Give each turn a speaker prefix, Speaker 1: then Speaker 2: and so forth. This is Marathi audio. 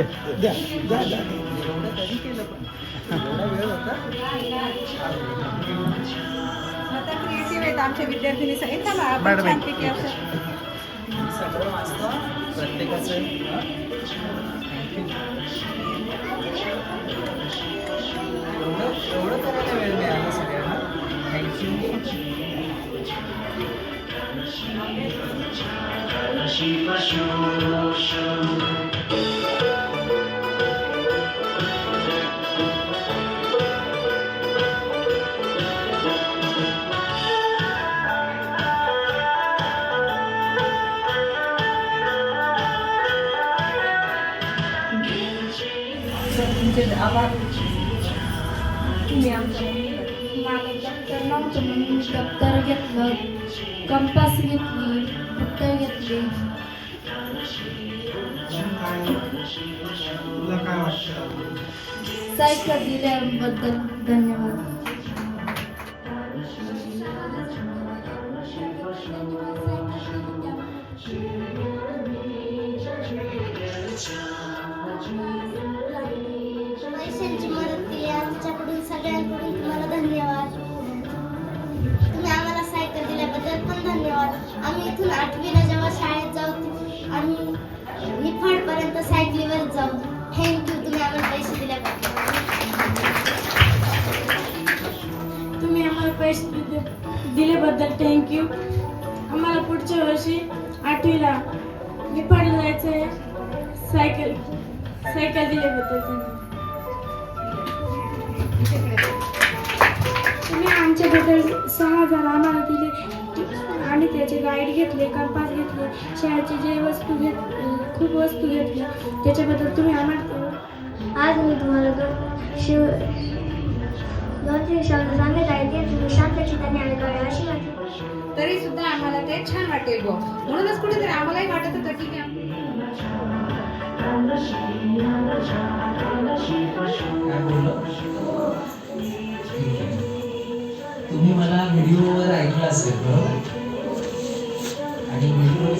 Speaker 1: द्या द्या द्या.
Speaker 2: एवढं कधी केलं पण एवढा वेळ होता.
Speaker 3: आता क्रिएटिव्ह आहेत आमच्या विद्यार्थिनी सहित ना आपण
Speaker 1: मॅडम,
Speaker 3: छानपैकी असं
Speaker 2: मी सगळं वाचतो प्रत्येकाचं. एवढं करायला वेळ मिळाला सगळ्यांना. थँक्यू.
Speaker 3: तुमचे आभार. तुम्ही आमच्या मला दप्तर नव्हतं म्हणून मी दप्तर घेतलं, कंपास घेतली, पुस्तक घेतली.
Speaker 1: तुला काय वाटतं?
Speaker 3: सायकल दिल्याबद्दल धन्यवाद.
Speaker 4: पैशांची मदत केली आमच्याकडून सगळ्यांकडून तुम्हाला धन्यवाद. तुम्ही आम्हाला सायकल दिल्याबद्दल पण धन्यवाद. आम्ही इथून 8वीला जेव्हा शाळेत जाऊ आम्ही निफाडपर्यंत सायकलीवर जाऊ. थँक्यू तुम्ही आम्हाला पैसे दिल्याबद्दल.
Speaker 5: तुम्ही आम्हाला पैसे दिल्याबद्दल थँक्यू. आम्हाला पुढच्या वर्षी 8वीला निफाडला जायचं आहे. सायकल दिल्याबद्दल धन्यवाद. तुम्ही आमच्याबद्दल 6,000 आम्हाला दिले आणि त्याचे गाईड घेतले, कंपास घेतले, शाळेचे जे खूप वस्तू घेतल्या त्याच्याबद्दल तुम्ही आम्हाला.
Speaker 4: आज मी तुम्हाला दोन तीन शब्द सांगत आहे ते तुम्ही शांत चित्ताने ऐकावे अशी वाटते.
Speaker 3: तरी सुद्धा आम्हाला ते छान वाटेल गो. म्हणूनच कुठेतरी आम्हालाही वाटत होतं की
Speaker 2: काय बोललो? तुम्ही मला व्हिडिओवर ऐकलं असेल बरोबर. आणि व्हिडिओ